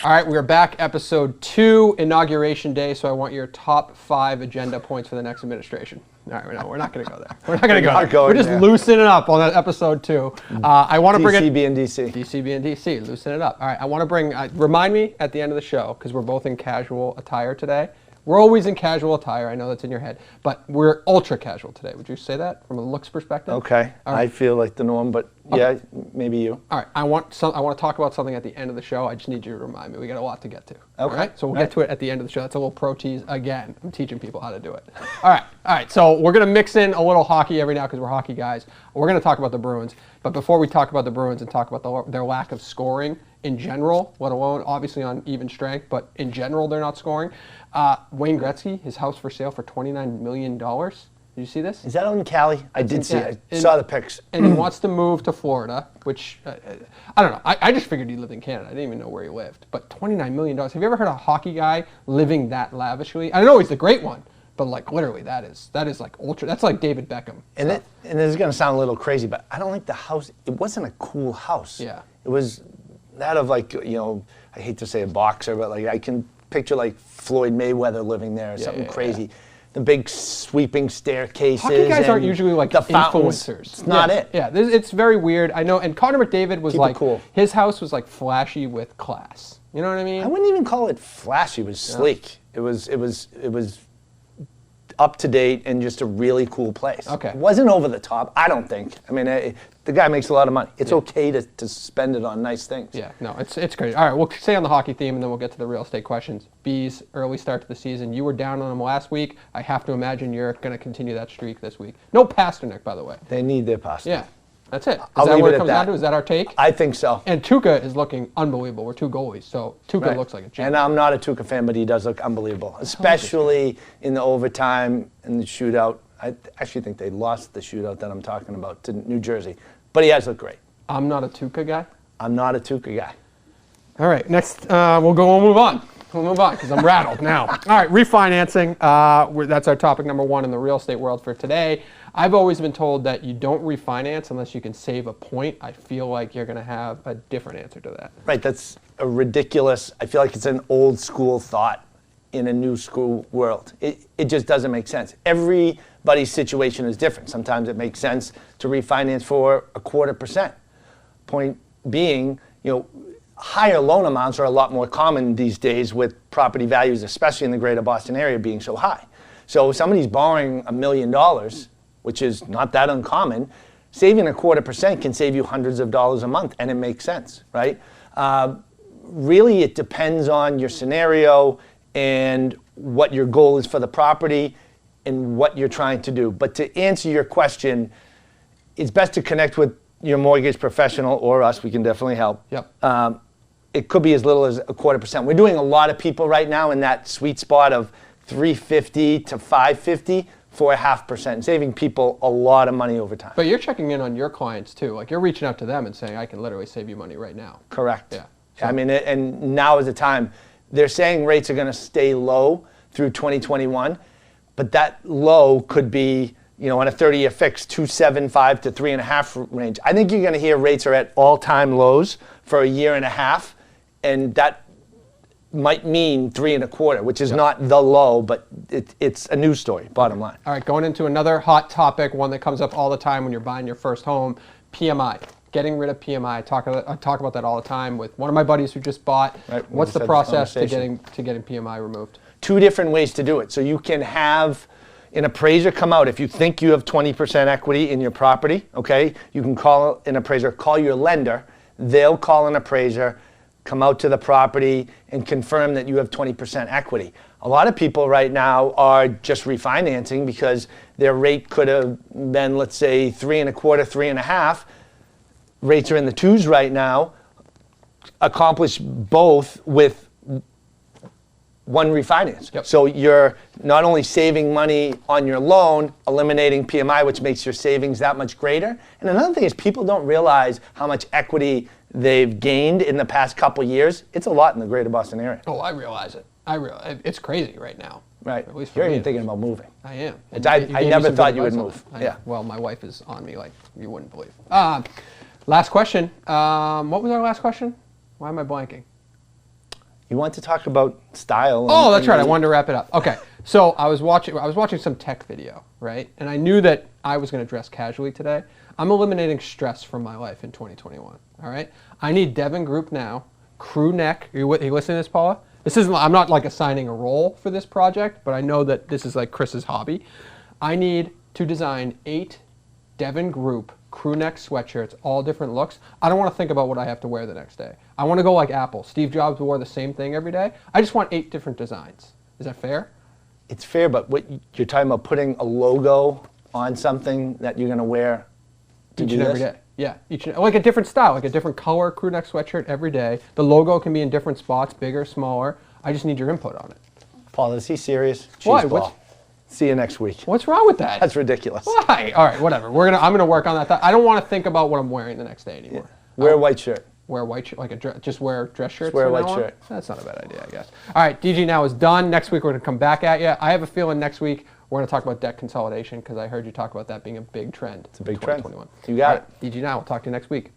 All right, we are back, episode 2, inauguration day, so I want your top 5 agenda points for the next administration. All right, no, we're not going to go there. We're not going to go there. We're just loosening it up on that episode 2. I want to bring it... DCB and DC. DCB and DC, loosen it up. All right, I want to bring... remind me at the end of the show, because we're both in casual attire today. We're always in casual attire. I know that's in your head, but we're ultra casual today. Would you say that from a looks perspective? Okay, right. I feel like the norm, but yeah, maybe you. All right, I want to talk about something at the end of the show. I just need you to remind me. We got a lot to get to. Okay. All right, so we'll get to it at the end of the show. That's a little pro tease again. I'm teaching people how to do it. All right. So we're gonna mix in a little hockey every now because we're hockey guys. We're gonna talk about the Bruins, but before we talk about the Bruins and talk about their lack of scoring in general, let alone obviously on even strength, but in general they're not scoring. Wayne Gretzky, his house for sale for $29 million. Did you see this? Is that on Cali? I did see it. I saw the pics. And he wants to move to Florida, which, I don't know. I just figured he lived in Canada. I didn't even know where he lived. But $29 million. Have you ever heard of a hockey guy living that lavishly? I know he's the great one, but like literally that is like ultra. That's like David Beckham. And this is going to sound a little crazy, but I don't think the house, it wasn't a cool house. Yeah. It was that of like, I hate to say a boxer, but like I can picture like Floyd Mayweather living there or something crazy. Yeah. The big sweeping staircases. Hockey guys aren't usually like the influencers. It's not it. Yeah, it's very weird. I know. And Connor McDavid was like, cool. His house was like flashy with class. You know what I mean? I wouldn't even call it flashy. It was sleek. It was up to date and just a really cool place. Okay. It wasn't over the top, I don't think. I mean, the guy makes a lot of money. It's okay to spend it on nice things. Yeah, no, it's great. All right, we'll stay on the hockey theme and then we'll get to the real estate questions. Bees, early start to the season. You were down on them last week. I have to imagine you're going to continue that streak this week. No Pasternak, by the way. They need their Pasternak. Yeah, that's it. Is I'll that leave what it it comes at down that. to? Is that our take? I think so. And Tuukka is looking unbelievable. We're 2 goalies, so Tuukka looks like a champ. And I'm not a Tuukka fan, but he does look unbelievable, especially in the overtime and the shootout. I actually think they lost the shootout that I'm talking about to New Jersey, but he has looked great. I'm not a Tuukka guy? I'm not a Tuukka guy. All right, next we'll move on. We'll move on because I'm rattled now. All right, refinancing. That's our topic number 1 in the real estate world for today. I've always been told that you don't refinance unless you can save a point. I feel like you're going to have a different answer to that. Right, that's a ridiculous, I feel like it's an old school thought in a new school world. It just doesn't make sense. Everybody's situation is different. Sometimes it makes sense to refinance for 0.25%. Point being, higher loan amounts are a lot more common these days with property values, especially in the greater Boston area, being so high. So if somebody's borrowing $1 million, which is not that uncommon, saving 0.25% can save you hundreds of dollars a month, and it makes sense, right? Really, it depends on your scenario and what your goal is for the property and what you're trying to do. But to answer your question, it's best to connect with your mortgage professional or us. We can definitely help. Yep. It could be as little as 0.25%. We're doing a lot of people right now in that sweet spot of $350 to $550 for 0.5%, saving people a lot of money over time. But you're checking in on your clients too. Like you're reaching out to them and saying, I can literally save you money right now. Correct. Yeah. So. I mean, and now is the time. They're saying rates are going to stay low through 2021, but that low could be, on a 30-year fix, 2.75 to 3.5 range. I think you're going to hear rates are at all-time lows for a year and a half, and that might mean 3.25, which is not the low, but it's a news story, bottom line. All right, going into another hot topic, one that comes up all the time when you're buying your first home, PMI. Getting rid of PMI. I talk about that all the time with one of my buddies who just bought. Right, what's the process to getting PMI removed? 2 different ways to do it. So you can have an appraiser come out. If you think you have 20% equity in your property, okay, you can call an appraiser, call your lender. They'll call an appraiser, come out to the property and confirm that you have 20% equity. A lot of people right now are just refinancing because their rate could have been, let's say, 3.25, 3.5. Rates are in the 2s right now. Accomplish both with one refinance. Yep. So you're not only saving money on your loan, eliminating PMI, which makes your savings that much greater. And another thing is people don't realize how much equity they've gained in the past couple years. It's a lot in the greater Boston area. Oh, I realize it. It's crazy right now. Right. At least You're for even me. thinking about moving. I am. I never thought you would move. Yeah. Well, my wife is on me like you wouldn't believe. Last question. What was our last question? Why am I blanking? You want to talk about style. Oh, that's right. I wanted to wrap it up. Okay. So I was watching some tech video, right? And I knew that I was going to dress casually today. I'm eliminating stress from my life in 2021. All right. I need Devin group now, crew neck. Are you listening to this, Paula? This isn't. I'm not like assigning a role for this project, but I know that this is like Chris's hobby. I need to design 8 Devin group crew neck sweatshirts, all different looks. I don't want to think about what I have to wear the next day. I want to go like Apple. Steve Jobs wore the same thing every day. I just want 8 different designs. Is that fair? It's fair, but what you're talking about putting a logo on something that you're going to wear each and every day. Yeah, like a different style, like a different color crew neck sweatshirt every day. The logo can be in different spots, bigger, smaller. I just need your input on it. Paul, is he serious? Why? See you next weweek. What's wrong with that? That's ridiculous. Why? All right, whatever. I'm gonna work on that. I don't want to think about what I'm wearing the next day anymore. Yeah. Wear a white shirt. Wear a white shirt, like just wear dress shirts. Just wear a white shirt. That's not a bad idea, I guess. All right, DG now is done. Next week we're gonna come back at you. I have a feeling next week we're gonna talk about debt consolidation because I heard you talk about that being a big trend. It's a big trend. You got it. DG now. We'll talk to you next week.